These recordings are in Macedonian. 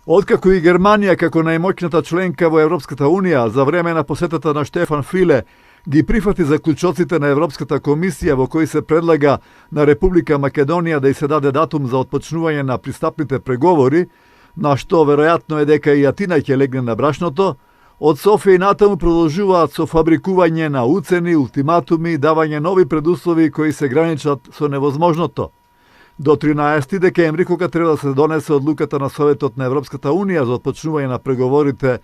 Откако и Германија како најмоćната членка во Европската Унија за време на посетата на Штефан Филе ги прифати заклучоците на Европската комисија во кои се предлага на Република Македонија да и се даде датум за отпочнување на пристапните преговори, на што веројатно е дека и Атина ќе легне на брашното, од Софија и натаму продолжуваат со фабрикување на уцени, ултиматуми и давање нови предуслови кои се граничат со невозможното. До 13 декември, кога треба да се донесе одлуката на Советот на Европската Унија за отпочнување на преговорите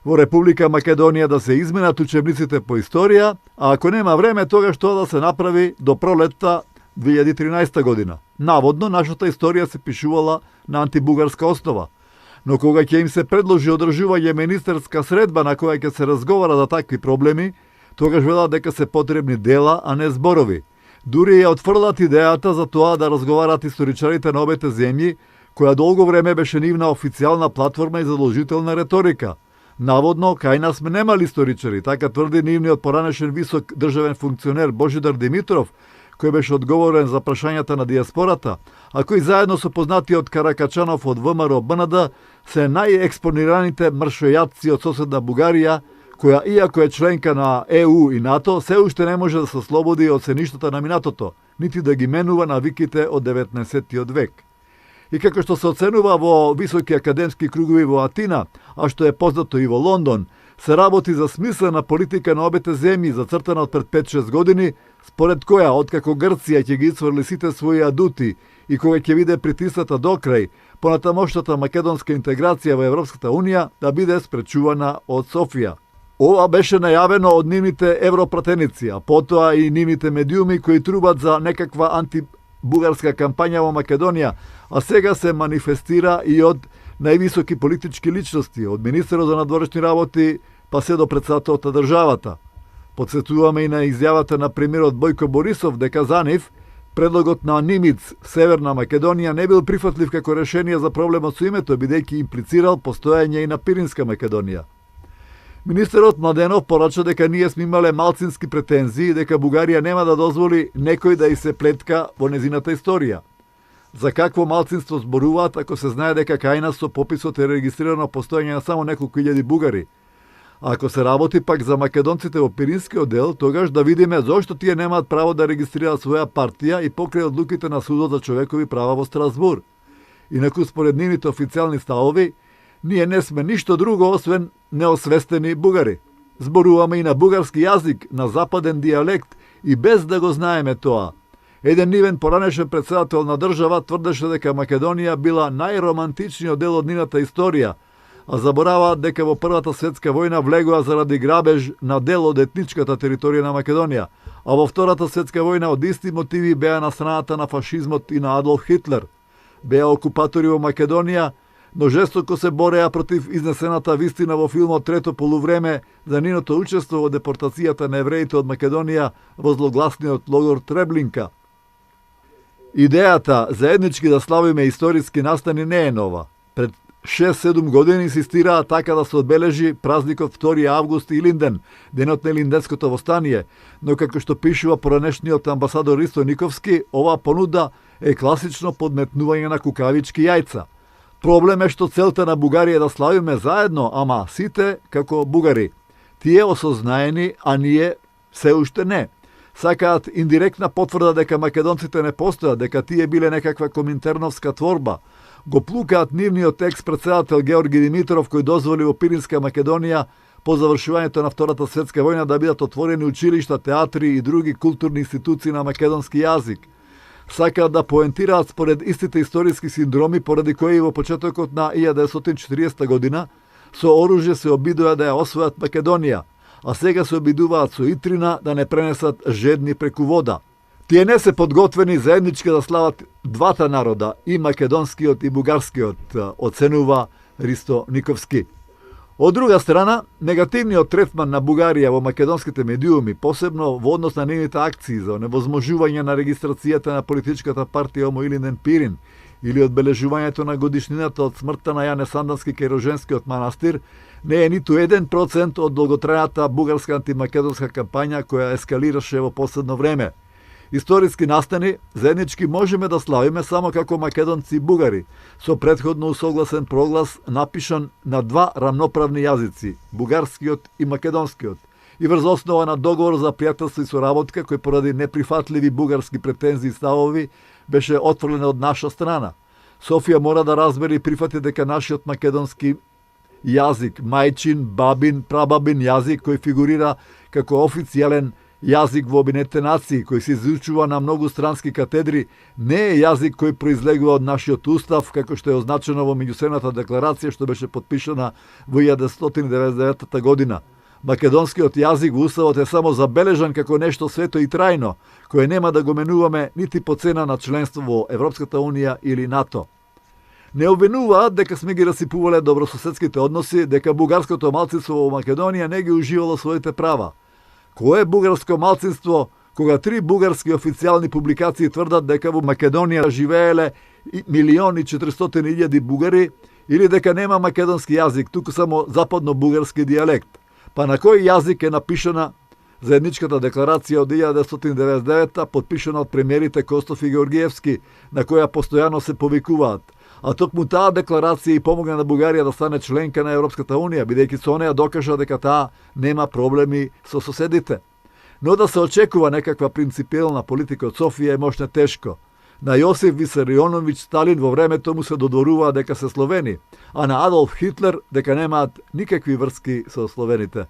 во Република Македонија да се изменат учебниците по историја, а ако нема време, тогаш тоа да се направи до пролетта 2013 година. Наводно, нашата историја се пишувала на антибугарска основа. Но кога ќе им се предложи одржување министерска средба на која ќе се разговара за такви проблеми, тогаш велат дека се потребни дела, а не зборови. Дури ја отфрлат идејата за тоа да разговарат историчарите на обете земји, која долго време беше нивна официјална платформа и задолжителна реторика. Наводно, кај нас сме немали историчари, така тврди нивниот поранешен висок државен функционер Божидар Димитров, кој беше одговорен за прашањата на диаспората, а кој заедно со познатиот Каракачанов од ВМРО БНД се најекспонираните мршојатци од соседна Бугарија, која иако е членка на ЕУ и НАТО, се уште не може да се слободи од сеништата на минатото, нити да ги менува навиките од 19. век. И како што се оценува во високи академски кругови во Атина, а што е познато и во Лондон, се работи за смислена политика на обете земји зацртана од пред 5-6 години, според која, откако Грција ќе ги исфрли сите своји адути и кога ќе биде притисната до крај, понатамошната македонска интеграција во Европската Унија да биде спречувана од Софија. Ова беше најавено од нивните европратеници, а потоа и нивните медиуми кои трубат за некаква антибугарска кампања во Македонија, а сега се манифестира и од највисоки политички личности, од министерот за надворешни работи па се до претседателот на државата. Подсетуваме и на изјавата на премиерот Бојко Борисов дека за нив предлогот на Нимиц, Северна Македонија, не бил прифатлив како решение за проблемот со името, бидејќи имплицирал постоење и на Пиринска Македонија. Министерот Младенов порача дека ние сме имале малцински претензии дека Бугарија нема да дозволи некој да и се плетка во незината историја. За какво малцинство зборуваат ако се знае дека кај нас со пописот е регистрирано постоење на само неколку илјади бугари? А ако се работи пак за македонците во Пиринскиот дел, тогаш да видиме зошто тие немаат право да регистрираат своја партија и покрај одлуките на Судот за човекови права во Страсбур. Инаку според нивните официјални ставови, ние не сме ништо друго освен неосвестени бугари. Зборуваме и на бугарски јазик, на западен дијалект и без да го знаеме тоа. Еден нивен поранешен претседател на држава тврдеше дека Македонија била најромантичниот дел од нивната историја, а забораваат дека во Првата светска војна влегоа заради грабеж на дел од етничката територија на Македонија, а во Втората светска војна од исти мотиви беа на страната на фашизмот и на Адолф Хитлер. Беа окупатори во Македонија, но жестоко се бореа против изнесената вистина во филмот Трето полувреме за нивното учество во депортацијата на евреите од Македонија во злогласниот логор Треблинка. Идејата заеднички да славиме историски настани не е нова. Пред 6-7 години инсистираа така да се одбележи празникот 2 август и Илинден, денот на Илинденското востание, но како што пишува поранешниот амбасадор Ристо Никовски, оваа понуда е класично подметнување на кукавички јајца. Проблем е што целта на Бугарија е да славиме заедно, ама сите како бугари. Тие осознаени, а ние се уште не. Сакаат индиректна потврда дека македонците не постојат, дека тие биле некаква коминтерновска творба. Го плукаат нивниот екс-председател Георги Димитров, кој дозволи во Пиринска Македонија по завршувањето на Втората светска војна да бидат отворени училишта, театри и други културни институции на македонски јазик. Сакаат да поентираат според истите историски синдроми поради кои во почетокот на 1940 година со оружје се обидува да ја освојат Македонија, а сега се обидуваат со итрина да не пренесат жедни преку вода. Тие не се подготвени заеднички да слават двата народа, и македонскиот и бугарскиот, оценува Ристо Никовски. Од друга страна, негативниот третман на Бугарија во македонските медиуми, посебно во однос на нивните акции за невозможување на регистрацијата на политичката партија Омо Илинден Пирин или одбележувањето на годишнината од смртта на Јане Сандански кај Роженскиот манастир, не е ниту 1% од долготрајната бугарска антимакедонска кампања која ескалираше во последно време. Историски настани, заеднички можеме да славиме само како македонци и бугари, со претходно усогласен проглас напишан на два рамноправни јазици, бугарскиот и македонскиот, и врз основа на договор за пријателство и соработка, кој поради неприфатливи бугарски претензии и ставови беше отфрлен од наша страна. Софија мора да разбере и прифати дека нашиот македонски јазик, мајчин, бабин, прабабин јазик кој фигурира како официјален јазик во Обединетите нации, кој се изучува на многу странски катедри, не е јазик кој произлегува од нашиот устав, како што е означено во меѓусебната декларација што беше подпишана во 1999 година. Македонскиот јазик во уставот е само забележан како нешто свето и трајно, кое нема да го менуваме нити по цена на членство во Европската унија или НАТО. Не обвинуваат дека сме ги расипувале добрососедските односи, дека бугарското малцинство во Македонија не ги уживало своите права. Кое е бугарско малцинство кога 3 бугарски официјални публикации тврдат дека во Македонија живееле 1.400.000 бугари или дека нема македонски јазик, туку само западно-бугарски дијалект? Па на кој јазик е напишана заедничката декларација од 1999 подпишана од премиерите Костов и Георгиевски, на која постојано се повикуваат? А токму таа декларација и помогна на Бугарија да стане членка на Европската унија, бидејќи со неа докажа дека таа нема проблеми со соседите. Но да се очекува некаква принципиелна политика од Софија е мошне тешко. На Јосиф Висарионовиќ Сталин во времето му се додворува дека се словени, а на Адолф Хитлер дека немаат никакви врски со словените.